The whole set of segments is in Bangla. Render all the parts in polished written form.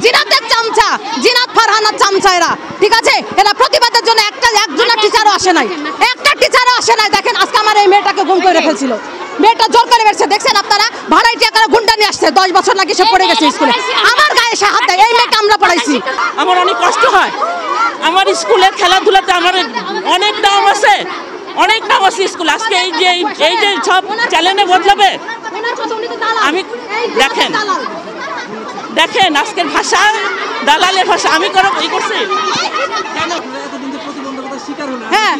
জিনাতের চামচা, জিনাত ফারহানার চামচা এরা, ঠিক আছে? এরা প্রতিবাদের জন্য একজন টিচারও আসে নাই, একটা টিচারও আসে নাই। দেখেন আজকে আমার এই মেয়েটাকে গুম করে রেখেছিল, মেয়েটা জোর করে বেরছে, দেখছেন আপনারা? ভাড়াই টাকারা গুন্ডা নিয়ে আসছে, 10 বছর নাকি সে পড়ে গেছে স্কুলে, আমার গায়ে সে হাত দেয়। এই মেয়েকে আমরা পড়াইছি। আমার অনেক কষ্ট হয়, আমার স্কুলে খেলাধুলাতে আমার অনেক নাম আছে, অনেক নাম আছে স্কুল। আজকে এই যে সব চ্যালেঞ্জে বদলাবে, আমি দেখেন আজকের ভাষা দালালের ভাষা। আমি করছি হ্যাঁ,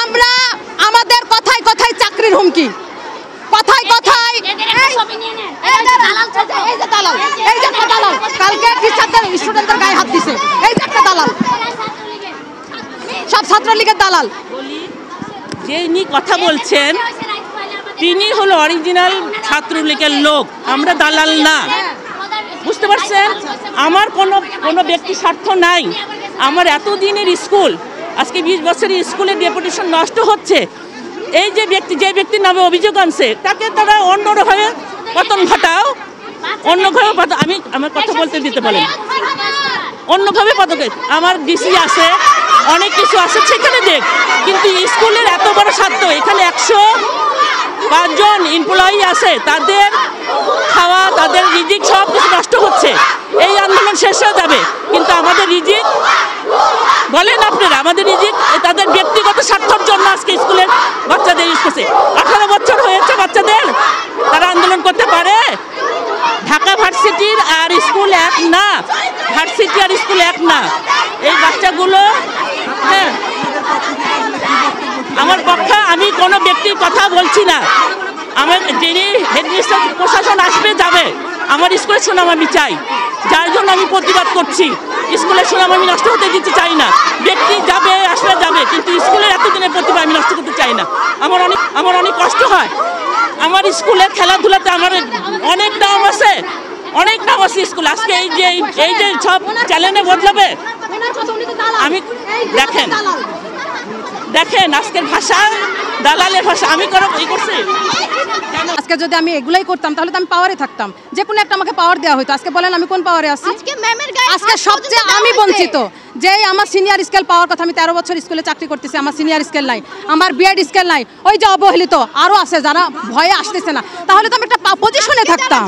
আমরা আমাদের কথায় কথায় চাকরির হুমকি, কথায় কথায় কালকে টিচারদের স্টুডেন্টদের গায়ে হাত দিছে, এই যে একটা দালাল, সব ছাত্রলীগের দালাল। যিনি কথা বলছেন তিনি হলো অরিজিনাল ছাত্রলীগের লোক, আমরা দালাল না, বুঝতে পারছেন? আমার কোনো ব্যক্তি স্বার্থ নাই। আমার এতদিনের স্কুল, আজকে 20 বছরের স্কুলের রেপুটেশন নষ্ট হচ্ছে। এই যে ব্যক্তির নামে অভিযোগ আনছে তাকে তারা অন্যভাবে পতন ঘটাও, অন্যভাবে আমি আমার কথা বলতে দিতে পারেন, অন্যভাবে পদক্ষেপ। আমার ডিসি আছে, অনেক কিছু আছে, সেখানে দেখ। কিন্তু স্কুলের এত বড় স্বার্থ, এখানে 105 জন এমপ্লয়ি আছে, তাদের খাওয়া, তাদের রিজিক সব কিছু নষ্ট হচ্ছে। এই আন্দোলন শেষ হয়ে যাবে, কিন্তু আমাদের রিজিক বলেন আপনারা, আমাদের রিজিক তাদের ব্যক্তিগত স্বার্থের জন্য আজকে স্কুলের বাচ্চাদের ইউজ করছে। 18 বছর হয়েছে বাচ্চাদের, তারা আন্দোলন করতে পারে? ঢাকা ভার্সিটির আর স্কুল এক না, ভার্সিটি আর স্কুল এক না। এই বাচ্চাগুলো, হ্যাঁ, আমার পক্ষে আমি কোনো ব্যক্তির কথা বলছি না। আমার যিনি হেডমিস্টার প্রশাসন আসবে যাবে, আমার স্কুলের সুনাম আমি চাই, যার জন্য আমি প্রতিবাদ করছি। স্কুলের সুনাম আমি নষ্ট হতে দিতে চাই না। ব্যক্তি যাবে আসবে যাবে, কিন্তু স্কুলের এতদিনের প্রতিভা আমি নষ্ট করতে চাই না। আমার অনেক কষ্ট হয়, আমার স্কুলে খেলাধুলাতে আমার অনেক নাম আছে, অনেক নাম আছে স্কুল। আজকে এই যে সব চ্যালেঞ্জে বদলাবে, আমি দেখেন আজকের ভাষা দালালের ভাষা। আমি করছি আজকে যদি আমি এগুলাই করতাম তাহলে তো আমি পাওয়ারে থাকতাম, যে কোনো একটা আমাকে পাওয়ার দেওয়া হতো। আজকে বলেন আমি কোন পাওয়ারে আছি? আজকে সবচেয়ে আমি বঞ্চিত। যে আমার সিনিয়র স্কেল পাওয়ার কথা, আমি 13 বছর স্কুলে চাকরি করতেছি, আমার সিনিয়র স্কেল নাই, আমার বিএড স্কেল নাই, ওই যে অবহেলিত আরও আছে যারা ভয়ে আসতেছে না, তাহলে তো আমি একটা পজিশনে থাকতাম,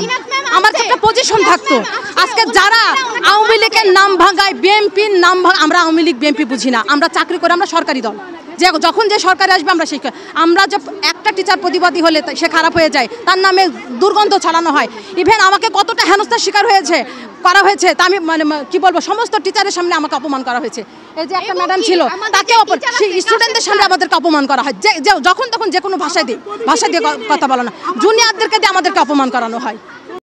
আমার একটা পজিশন থাকতো। আজকে যারা আওয়ামী লীগের নাম ভাঙায়, বিএনপির নাম ভাঙায়, আমরা আওয়ামী লীগ বিএনপি বুঝি না, আমরা চাকরি করে, আমরা সরকারি দল। যে যখন যে সরকারে আসবে আমরা সেই, আমরা যে একটা টিচার প্রতিবাদী হলে সে খারাপ হয়ে যায়, তার নামে দুর্গন্ধ ছড়ানো হয়। ইভেন আমাকে কতটা হেনস্থার শিকার করা হয়েছে তা আমি কি বলবো, সমস্ত টিচারের সামনে আমাকে অপমান করা হয়েছে। এই যে একটা ম্যাডাম ছিল, তাকে স্টুডেন্টদের সামনে আমাদেরকে অপমান করা হয়, যখন তখন যে কোনো ভাষা দিয়ে কথা বলো না, জুনিয়রদেরকে দিয়ে আমাদেরকে অপমান করানো হয়।